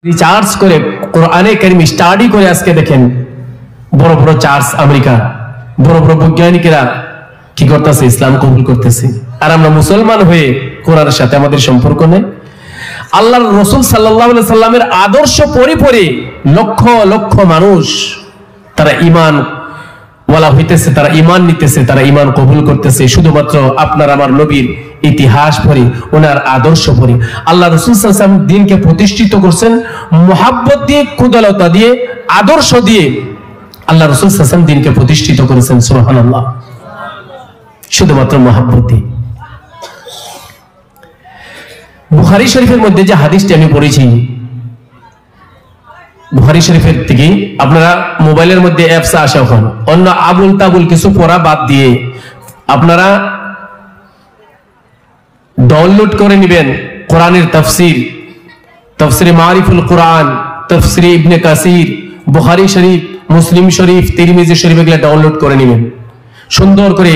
Research করে কোরআনে কারীম study করে আজকে দেখেন বড় বড় চার্চ আমেরিকা বড় বড় বৈজ্ঞানিকেরা কি করতেছে, ইসলাম কবুল করতেছে। আর আমরা মুসলমান হয়ে কোরআনের সাথে আমাদের সম্পর্ক নেই। আল্লাহর রাসূল সাল্লাল্লাহু আলাইহি সাল্লামের আদর্শ পরিপরে লক্ষ লক্ষ মানুষ তারা ঈমান ওয়ালা হইতেছে, তারা ঈমান নিতেছে, তারা ঈমান কবুল করতেছে শুধুমাত্র আপনার আমার নবীর ইতিহাস পড়ে, ওনার আদর্শ পড়ে। আল্লাহ রাসূল সাল্লাল্লাহু আলাইহি ওয়াসাল্লাম দ্বীনকে প্রতিষ্ঠিত করছেন মুহাব্বত দিয়ে, কুদলতা দিয়ে, আদর্শ দিয়ে। আল্লাহ রাসূল সাল্লাল্লাহু আলাইহি ওয়াসাল্লাম দ্বীনকে প্রতিষ্ঠিত করেছেন, সুবহানাল্লাহ, শুধুমাত্র মুহাব্বত দিয়ে। বুখারী শরীফের মধ্যে যে হাদিসটি আমি পড়েছি, বুখারী শরীফের থেকে আপনারা মোবাইলের মধ্যে অ্যাপস আসে, এখন অন্য আবুল তাবুল কিছু পড়া বাদ দিয়ে আপনারা ডাউনলোড করে নেবেন কোরআনের তাফসীর, তাফসীরে মারিফুল কোরআন, তাফসীরে ইবনে কাসির, বুখারী শরীফ, মুসলিম শরীফ, তিরমিজি শরীফ, এগুলো ডাউনলোড করে নেবেন। সুন্দর করে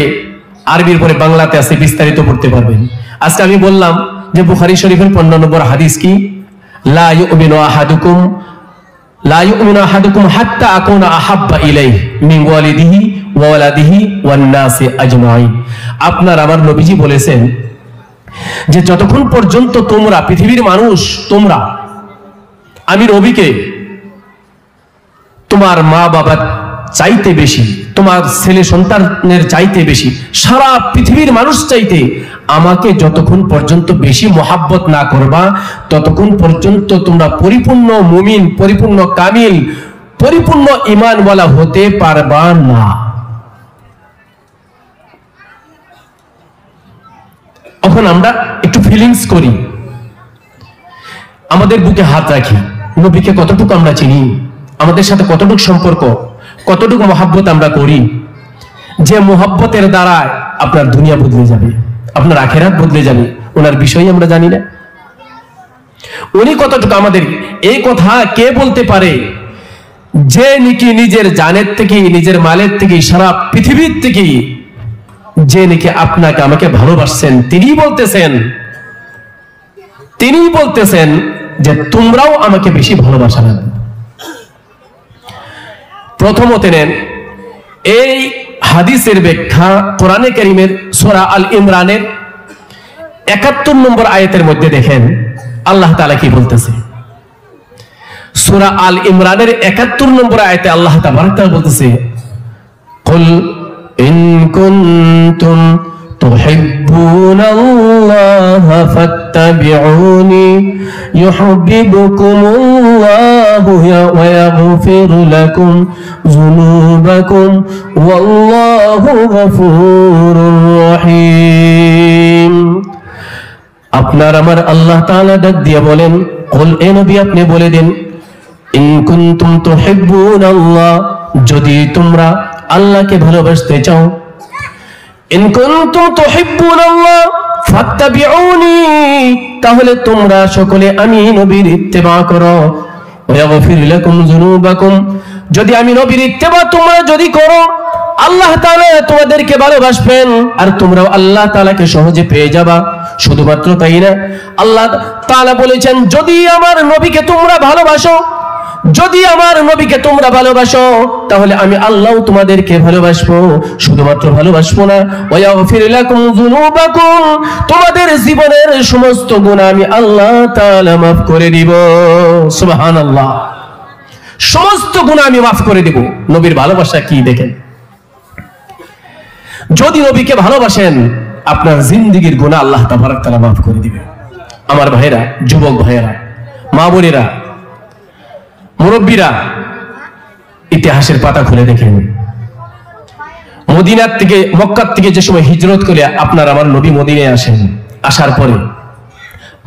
আরবির পরে বাংলাতে আছে, বিস্তারিত পড়তে পারবেন। আজকে আমি বললাম যে বুখারী শরীফের 15 নম্বর হাদিস কি, লা ইউমিনু আহাদুকুম হাত্তা আকুনা আহাব্বা ইলাইহি মিন ওয়ালিদিহি ওয়া ওয়ালাদিহি ওয়ান নাসি আজমাইন। আপনার আমার নবীজি বলেছেন যে যতক্ষণ পর্যন্ত তোমরা পৃথিবীর মানুষ, তোমরা আমি নবীকে তোমার মা বাবার চাইতে বেশি, তোমার ছেলে সন্তানের চাইতে বেশি, সারা পৃথিবীর মানুষ চাইতে আমাকে যতক্ষণ পর্যন্ত বেশি মহাব্বত না করবা, ততক্ষণ পর্যন্ত তোমরা পরিপূর্ণ মুমিন, পরিপূর্ণ কামিল, পরিপূর্ণ ঈমানওয়ালা হতে পারবা না। এখন আমরা একটু ফিলিংস করি, আমাদের বুকে হাত রাখি, নবীকে কতটুকু আমরা চিনি, আমাদের সাথে কতটুকু সম্পর্ক, কতটুকু মহাব্বত আমরা করি। যে মহাব্বতের দ্বারা আপনার দুনিয়া বদলে যাবে, আপনার আখিরাত বদলে যাবে, ওনার বিষয় আমরা জানি না। উনি কতটুকু আমাদের, এই কথা কে বলতে পারে যে নাকি নিজের জানের থেকে, নিজের মালের থেকে, সারা পৃথিবীর থেকে যে নাকি আপনাকে আমাকে ভালোবাসছেন, তিনিই বলতেছেন যে তোমরাও আমাকে বেশি ভালোবাসা না। প্রথমত নেন এই হাদিসের ব্যাখ্যা কোরআনে কারীমের সূরা আল ইমরানের 71 নম্বর আয়াতের মধ্যে দেখেন আল্লাহ তাআলা কি বলতেছে। সূরা আল ইমরানের 71 নম্বর আয়াতে আল্লাহ তাবারক তাআলা বলতেছে, কুল ইন কুনতুম তুহিব্বুনাল্লাহ ফাত্তাবিউনি ইউহিব্বুকুমুল্লাহু ওয়া ইয়াগফির লাকুম যুনুবাকুম ওয়াল্লাহু গফুরুর রহিম। আপনার আমার আল্লাহ তাআলা ডাক দিয়ে বলেন, কুল, এ নবী আপনি বলে দেন, ইন কুনতুম তুহিব্বুনাল্লাহ, যদি তোমরা আল্লাহকে ভালোবাসতে চাও, ইন কুনতুম তুহিব্বুনাল্লাহ ফাত্তাবিউনি, তাহলে তোমরা সকলে আমি নবীর ইত্তেবা করো, ওয়া ইয়াগফির লাকুম যুনুবাকুম, যদি আমি নবীর ইত্তেবা তোমরা যদি করো, আল্লাহ তাআলা তোমাদেরকে ভালোবাসবেন আর তোমরাও আল্লাহ তাআলাকে সহজে পেয়ে যাবা। শুধুমাত্র তাই না, আল্লাহ তাআলা বলেছেন যদি আমার নবীকে তোমরা ভালোবাসো, যদি আমার নবীকে তোমরা ভালোবাসো, তাহলে আমি আল্লাহ তোমাদেরকে ভালোবাসবো। শুধুমাত্র ভালোবাসবো না, ওয়া ইয়াগফির লাকুম যুনুবাকুম, তোমাদের জীবনের সমস্ত গুনাহ আমি আল্লাহ তাআলা maaf করে দিব। সুবহানাল্লাহ, সমস্ত গুনাহ আমি maaf করে দিব। নবীর ভালোবাসা কি দেখেন, যদি নবীকে ভালোবাসেন আপনার জিন্দেগীর গুনাহ আল্লাহ তাবারক তাআলা maaf করে দিবে। আমার ভাইরা, যুবক ভাইরা, মা বোনেরা, মুরব্বীরা, ইতিহাসের পাতা খুলে দেখেন, মদিনার থেকে, মক্কা থেকে যে সময় হিজরত করে আপনার আমার নবী মদিনায় আসেন, আসার পরে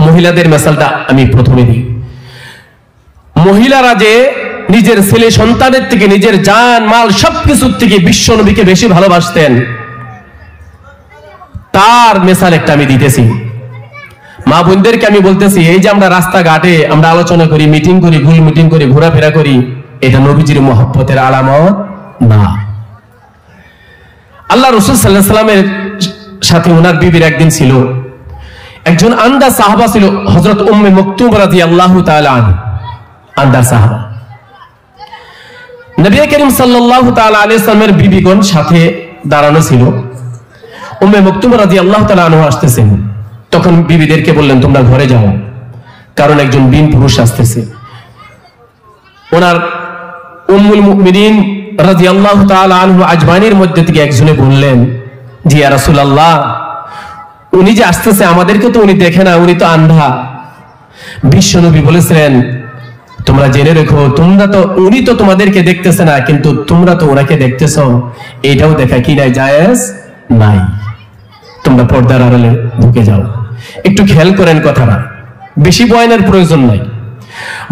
মহিলাদের মেসালটা আমি প্রথমে দিই। মহিলারা যে নিজের ছেলে সন্তানের থেকে, নিজের জান মাল সবকিছুর থেকে বিশ্ব নবীকে বেশি ভালোবাসতেন, তার মেসাল একটা আমি দিতেছি। মা বোনদেরকে আমি বলতেছি, এই যে আমরা রাস্তাঘাটে আমরা আলোচনা করি, মিটিং করি, ভুল মিটিং করি, ঘোরাফেরা করি, এটা নবীজির মহব্বতের আলামত না। আল্লাহ রাসূল সাল্লাল্লাহু আলাইহি ওয়াসাল্লামের সাথে ওনার বিবির একদিন ছিল, একজন আন্দা সাহাবা ছিল হযরত উম্মে মাকতুম রাদিয়াল্লাহু তাআলা আনহা। আন্দার সাহাবা। নবী করিম সাল্লাল্লাহু তাআলা আলাইহি সাল্লামের বিবিগণ সাথে দাঁড়ানো ছিল। উম্মে মাকতুম রাদিয়াল্লাহু তাআলা আনহা আসতেছেন, তখন বিবিদেরকে বললেন তোমরা ঘরে যাও, কারণ একজন বীর পুরুষ আসতেছে। ওনার উম্মুল মুমিনিন রাদিয়াল্লাহু তাআলা আনহু আজমাইনের মধ্যে থেকে একজনে বললেন, জি ইয়া রাসূলুল্লাহ, উনি যে আসতেছে আমাদেরকে তো উনি দেখে না, উনি তো আন্ধা। বিশ্বনবী বলেছিলেন তোমরা জেনে রেখো, উনি তো তোমাদেরকে দেখতেছে না, কিন্তু তোমরা তো ওনাকে দেখতেছো, এটাও দেখা কি নাই জায়েজ নাই। তোমরা পর্দার আড়ালে ঢুকে যাও। একটু খেয়াল করেন কথাটা, বেশি বয়ানের প্রয়োজন নাই।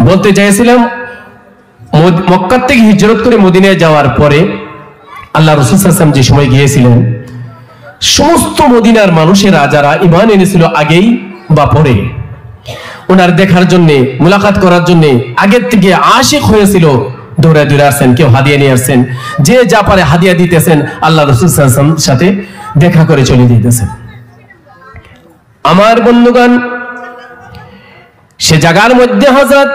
বলতে চাইছিলাম মক্কা থেকে হিজরত করে মদিনায় যাওয়ার পরে আল্লাহ রাসূল সাল্লাল্লাহু আলাইহি ওয়াসাল্লাম যে সময় গিয়েছিলেন, সমস্ত মদিনার মানুষেরা যারা ঈমান এনেছিল আগেই বা পরে, ওনার দেখার জন্য, মুলাকাত করার জন্য আগের থেকে আশিক হয়েছিল, দৌড়ে দৌড়ে আসছেন, কেউ হাদিয়া নিয়ে আসছেন, যে যা পারে হাদিয়া দিতেছেন, আল্লাহ রাসূল সাল্লাল্লাহু আলাইহি ওয়াসাল্লামের সাথে দেখা করে চলে যেতেছেন। আমার বন্ধুগণ, সে জায়গার মধ্যে হযরত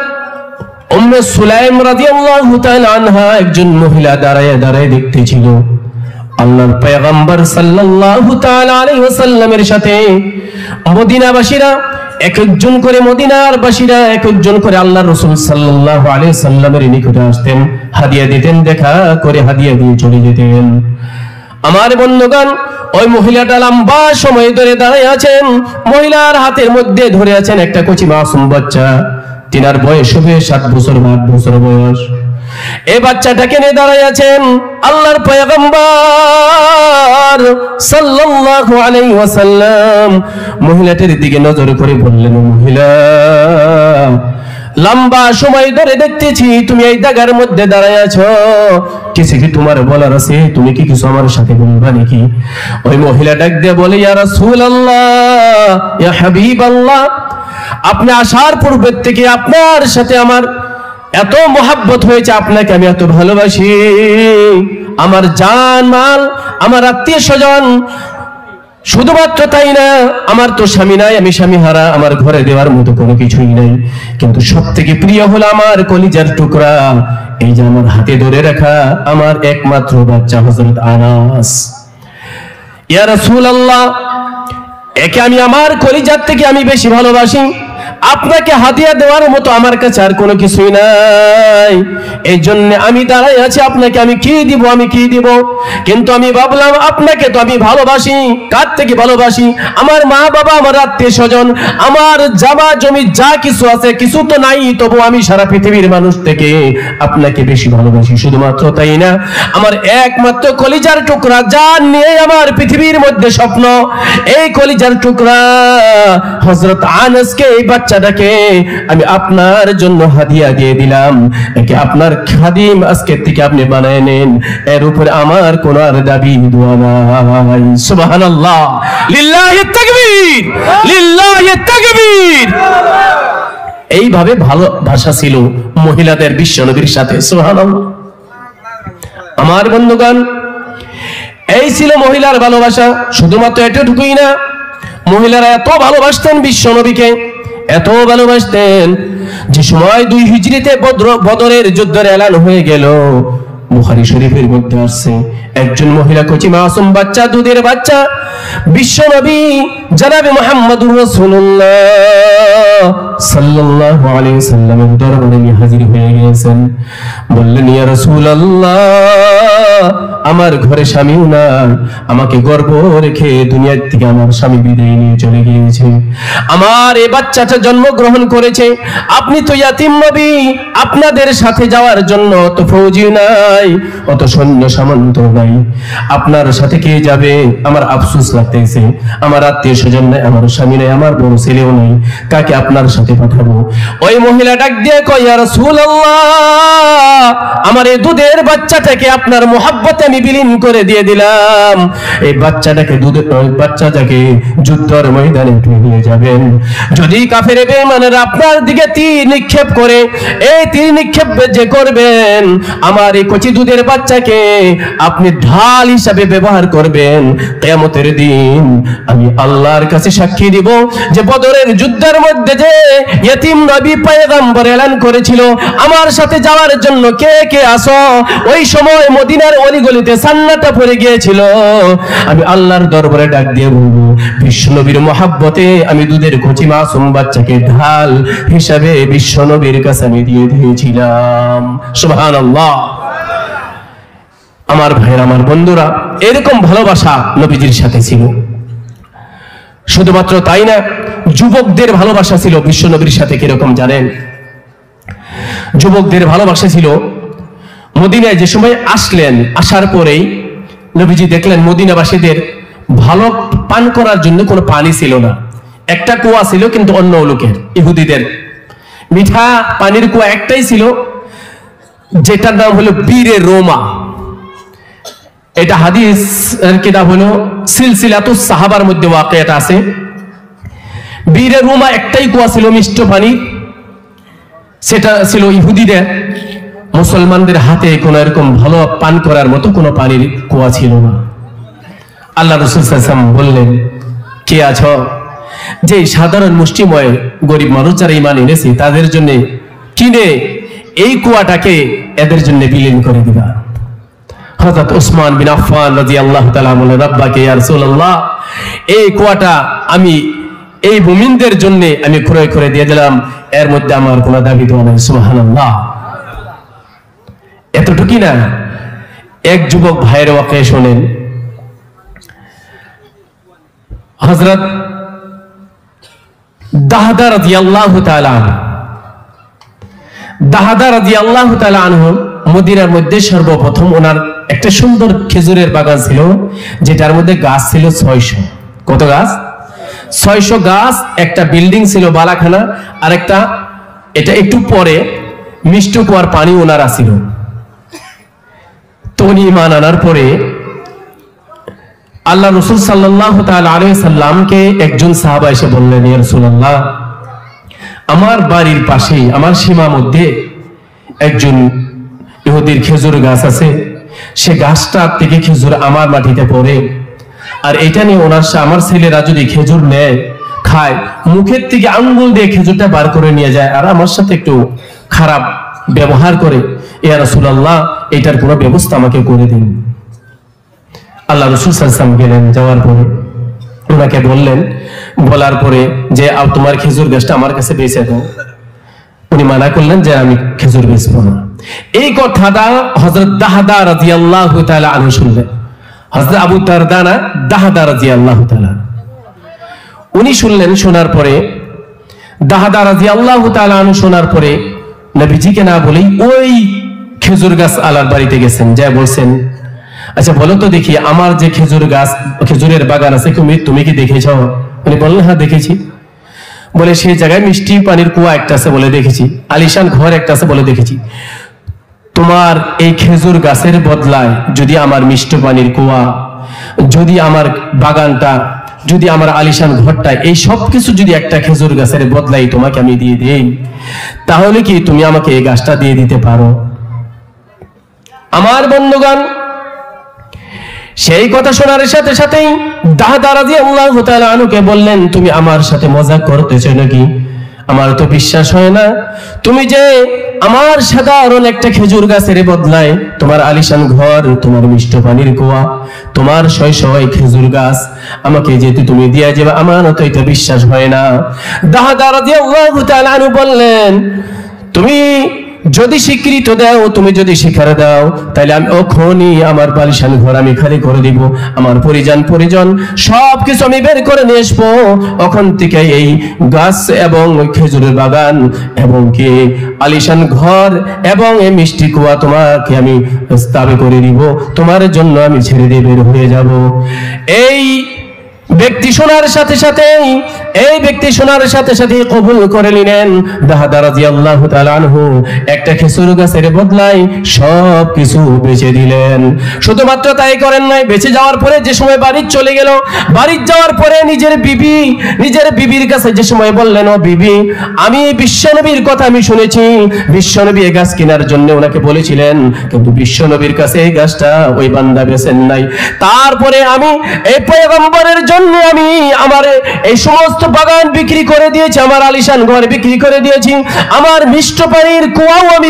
উম্মে সুলাইম রাদিয়াল্লাহু তাআলা আনহা একজন মহিলা দাঁড়ায় দাঁড়ায় দেখতেছিল আল্লাহর পয়গম্বর সাল্লাল্লাহু তাআলা আলাইহি ওয়াসাল্লামের সাথে মদিনাবাসীরা এক একজন করে, মদিনার বাসীরা এক একজন করে আল্লাহর রাসূল সাল্লাল্লাহু আলাইহি ওয়াসাল্লামের নিকটে আসতেন, হাদিয়া দিতেন, দেখা করে হাদিয়া দিয়ে চলে যেতেন। আমার বন্ধুগণ, ওই মহিলাটা লম্বা সময় ধরে দাঁড়িয়ে আছেন, মহিলার হাতের মধ্যে ধরে আছেন একটা কচি মাসুম বাচ্চা। তিনার বয়স হবে 7 বছর বা 8 বছর বয়স। এই বাচ্চাটাকে নিয়ে দাঁড়িয়ে আছেন আল্লাহর পয়গম্বর সাল্লাল্লাহু আলাইহি ওয়াসাল্লাম। মহিলাটির দিকে নজর করে বললেন, মহিলা, লম্বা সময় ধরে দেখতেছি তুমি এই জায়গার মধ্যে দাঁড়ায় আছো, কিছু কি তোমার বলার আছে? তুমি কি কিছু আমার সাথে বলবা নাকি? ওই মহিলা ডাক দিয়ে বলে, ইয়া রাসূলুল্লাহ, ইয়া হাবিবাল্লাহ, আপনি আসার পূর্বের থেকে আপনার সাথে আমার এত মহাব্বত হয়েছে, আপনাকে আমি এত ভালোবাসি, আমার জান মাল, আমার আত্মীয় স্বজন, শুধুমাত্র তাই না, আমার তো স্বামী নাই, আমি স্বামী হারা, আমার ঘরে দেওয়ার মতো কোনো কিছুই নাই, কিন্তু সব থেকে প্রিয় হলো আমার কলিজার টুকরা, এই যে আমার হাতে ধরে রাখা আমার একমাত্র বাচ্চা হযরত আনাস। ইয়া রাসূলুল্লাহ, একে আমি আমার কলিজার থেকে আমি বেশি ভালোবাসি, আপনাকে হাদিয়া দেওয়ার মতো আমার কাছে আর কোনো কিছুই নাই, এই জন্য আমি দাঁড়াই আছি, আপনাকে আমি কি দিব, আমি কি দিব। কিন্তু আমি ভাবলাম আপনাকে তো আমি ভালোবাসি, কার থেকে ভালোবাসি? আমার মা বাবা, আমার আত্মীয় স্বজন, আমার জামা জমি যা কিছু আছে, কিছু তো নাই, তবু আমি সারা পৃথিবীর মানুষ থেকে আপনাকে বেশি ভালোবাসি। শুধুমাত্র তাই না, আমার একমাত্র কলিজার টুকরা, যার নিয়ে আমার পৃথিবীর মধ্যে স্বপ্ন, এই কলিজার টুকরা হযরত আনাসকে, এই বাচ্চাটাকে আমি আপনার জন্য হাদিয়া দিয়ে দিলাম, একে আপনার খাদিম আজকে থেকে আপনি বানায় নেন, এর উপরে আমার কোন আর দাবি দোয়া নাই। সুবহানাল্লাহ, লিল্লাহি তাকবীর, লিল্লাহি তাকবীর। এইভাবে ভালোবাসা ছিল মহিলাদের বিশ্বনবীর সাথে। সুবহানাল্লাহ। আমার বন্ধুগণ, এই ছিল মহিলার ভালোবাসা। শুধুমাত্র এতটুকুই না, মহিলারা এত ভালোবাসতেন বিশ্বনবীকে, এত ভালোবাসতেন যে সময় 2 হিজরিতে বদরের যুদ্ধের এলান হয়ে গেল, বুখারী শরীফের মধ্যে আসছে, একজন মহিলা কচি মাসুম বাচ্চা, দুধের বাচ্চা, বিশ্বনবী জনাবে মুহাম্মদুর রাসূলুল্লাহ সাল্লাল্লাহু আলাইহি ওয়াসাল্লামের দরবারে হাজির হয়ে গেছেন। বললেন, ইয়া রাসূলুল্লাহ, আমার ঘরে স্বামীও না, আমাকে গর্ভ রেখে দুনিয়ার থেকে আমার স্বামী বিদায় নিয়ে চলে গিয়েছে, আমার এই বাচ্চাটা জন্মগ্রহণ করেছে, আপনি তো ইয়াতীম নবী, আপনাদের সাথে যাওয়ার জন্য অত ফৌজি নাই, অত সৈন্য সামন্ত নাই, আপনার সাথে কে যাবে? আমার আফসোস লাগতেছে, আমার আত্মীয় স্বজন নাই, আমার স্বামী নাই, আমার বড় ছেলেও নাই, কাকে আপনার সাথে পাঠাবো? ওই মহিলা ডাক দিয়ে কয়, ইয়া রাসূলুল্লাহ, আমার এই দুধের বাচ্চাটাকে আপনার মুহাব্বতে আমি বিলীন করে দিয়ে দিলাম, এই বাচ্চাটাকে বাচ্চাটাকে যুদ্ধের ময়দানে নিয়ে যাবেন, যদি কাফের বেঈমানেরা আপনার দিকে তীর নিক্ষেপ করে, এই তীর নিক্ষেপ যে করবেন, আমার এই কচি দুধের বাচ্চাকে আপনি ঢাল হিসাবে ব্যবহার করবেন, কিয়ামতের দিন আমি আল্লাহর কাছে সাক্ষী দিব যে বদরের যুদ্ধের মধ্যে যে ইতিম নবী পয়গম্বর এলান করেছিল আমার সাথে যাওয়ার জন্য কে কে আসো। ওই সময় মদিনার অলিগলিতে সান্নাটা পড়ে গিয়েছিল। আমি আল্লাহর দরবারে ডাক দিয়ে বলবো, বিশ্বনবীর মহাব্বতে আমি দুধের কচি মাসুম বাচ্চাকে ঢাল হিসাবে বিশ্বনবীর কাছে আমি দিয়ে দিয়েছিলাম। সুবহানাল্লাহ। আমার ভাইরা, আমার বন্ধুরা, এরকম ভালোবাসা নবীজির সাথে ছিল। শুধুমাত্র তাই না, যুবকদের ভালোবাসা ছিল বিশ্বনবীর সাথে কিরকম জানেন? যুবকদের ভালোবাসা ছিল, মদিনায় যে সময় আসলেন, আসার পরেই নবীজি দেখলেন মদিনাবাসীদের ভালো পান করার জন্য কোনো পানি ছিল না। একটা কুয়া ছিল, কিন্তু অন্য লোকের ইহুদিদের মিঠা পানির কুয়া একটাই ছিল, যেটার নাম হলো বীরে রোমা। এটা হাদিস এর কিতাব হলো সিলসিলাতুস সাহাবার মধ্যে ওয়াকিয়াটা আছে। বীরে রোমা একটাই কুয়া ছিল মিষ্ট পানি, সেটা ছিল ইহুদিদের। মুসলমানদের হাতে কোন এরকম ভালো পান করার মতো কোনো পানির কুয়া ছিল না। আল্লাহ রাসূল সাল্লাল্লাহু আলাইহি ওয়াসাল্লাম বললেন, কে আছো যে সাধারণ মুষ্টিময় গরিব মানুষ যারা ঈমান এনেছে তাদের জন্য কিনে এই কুয়াটাকে এদের জন্য বিলীন করে দিবা। হযরত উসমান বিন আফফান রাদিয়াল্লাহু তাআলা বললেন, রাব্বাকে ইয়া রাসূলুল্লাহ, এই কুয়াটা আমি এই মুমিনদের জন্য আমি ক্রয় করে দিয়ে দিলাম, এর মধ্যে আমার কোনো দাবি দেওয়া নেই। সুবহানাল্লাহ। এতটুকুই না, এক যুবক ভাইয়ের ওয়াকিয়া শুনেন। হযরত দাহদা রাদিয়াল্লাহু তাআলা আনহু মদিনার মধ্যে সর্বপ্রথম ওনার একটা সুন্দর খেজুরের বাগান ছিল, যেটার মধ্যে গাছ ছিল 600। কত গাছ? 600 গাছ। একটা বিল্ডিং ছিল বালাখানা, আর একটা এটা একটু পরে মিষ্ট কুয়ার পানি ওনারা ছিল। তো উনি ঈমান আনার পরে আল্লাহ রাসূল সাল্লাল্লাহু তাআলা আলাইহি সাল্লামকে একজন সাহাবা এসে বললেন, ইয়া রাসূলুল্লাহ, আমার বাড়ির পাশে আমার সীমা মধ্যে একজন ইহুদির খেজুর গাছ আছে, সে গাছটা থেকে খেজুর আমার মাটিতে পড়ে, আর এটা নিয়ে আমার ছেলেরা যদি খেজুর নেয় খায়, মুখের থেকে আঙ্গুল দিয়ে খেজুরটা বার করে নিয়ে যায়, আর আমার সাথে একটু খারাপ ব্যবহার করে। ইয়া রাসূলুল্লাহ, এটার কোনো ব্যবস্থা আমাকে করে দিন। আল্লাহ রাসূল সাল্লাল্লাহু আলাইহি ওয়াসাল্লাম গেলেন, যাওয়ার পরে ওনাকে বললেন, বলার পরে যে তোমার খেজুর গাছটা আমার কাছে বেচে দাও। উনি মানা করলেন যে আমি খেজুর বেচবো না। এই কথাটা হযরত দাহদা রাদিয়াল্লাহু তাআলা আনহু শুনলেন। হযরত আবু দারদা না, দাহদা রাদিয়াল্লাহু তাআলা, উনি শুনলেন। শোনার পরে দাহদা রাদিয়াল্লাহু তাআলা আনহু শোনার পরে নবীজিকে না বলেই ওই খেজুর গাছ আলার বাড়িতে গেছেন, যা বলছেন, আচ্ছা বলো তো দেখি, আমার যে খেজুর গাছ, খেজুরের বাগান আছে, তুমি কি দেখেছ? উনি বললেন, হ্যাঁ দেখেছি। বলে, সেই জায়গায় মিষ্টি পানির কুয়া একটা আছে বলে দেখেছি, আলিশান ঘর একটা আছে বলে দেখেছি। তোমার এই খেজুর গাছের বদলায় যদি আমার মিষ্টি পানির কুয়া, যদি আমার বাগানটা, যদি আমার আলিশান ঘরটা, এই সব কিছু যদি একটা খেজুর গাছের বদলাই তোমাকে আমি দিয়ে দেই, তাহলে কি তুমি আমাকে এই গাছটা দিয়ে দিতে পারো? আমার বন্ধুগণ, সেই কথা শোনার সাথে সাথেই দাহদা রাদিয়াল্লাহু তাআলা আনহুকে বললেন, তুমি আমার সাথে মজাক করতেছো নাকি? আমার তো বিশ্বাস হয় না, তুমি যে আমার সাধারণ একটা খেজুর গাছের বদলায় তোমার আলিশান ঘর, তোমার মিষ্ট পানির কুয়া, তোমার 600 খেজুর গাছ আমাকে যেতে তুমি দিয়ে যাবে, আমার তো এটা বিশ্বাস হয় না। দাহদা রাদিয়াল্লাহু তাআলা আনহু বললেন, তুমি যদি স্বীকৃত দাও, তুমি যদি স্বীকার দাও, তাহলে আমি ওখানেই আমার বালিশান ঘর আমি খালি করে দিব, আমার পরিজন সবকিছু আমি বের করে নিয়ে আসবো, ওখান থেকে এই গাছ এবং খেজুরের বাগান এবং কি আলিশান ঘর এবং এই মিষ্টি কুয়া তোমাকে আমি স্থাপন করে দিব, তোমার জন্য আমি ছেড়ে দিয়ে বের হয়ে যাব। এই ব্যক্তি শোনার সাথে সাথে কবুল করে নিলেন। দাহদা রাদিয়াল্লাহু তাআলা আনহু একটা খেজুর গাছের বদলায় সব কিছু বেচে দিলেন। শুধুমাত্র তাই করেন নাই, বেঁচে যাওয়ার পরে যে সময় বাড়ি চলে গেল, বাড়ি যাওয়ার পরে নিজের বিবির কাছে যে সময় বললেন, ও বিবি, আমি বিশ্বনবীর কথা আমি শুনেছি, বিশ্বনবী এই গাছ কেনার জন্য ওনাকে বলেছিলেন, কিন্তু বিশ্বনবীর কাছে এই গাছটা ওই বান্দা বেচেন নাই। তারপরে আমি এই পয়গম্বরের জন্য জন্য আমি আমার এই সমস্ত বাগান বিক্রি করে দিয়েছি, আমার আলিশান ঘর বিক্রি করে দিয়েছি, আমার মিষ্ট পানির কুয়াও আমি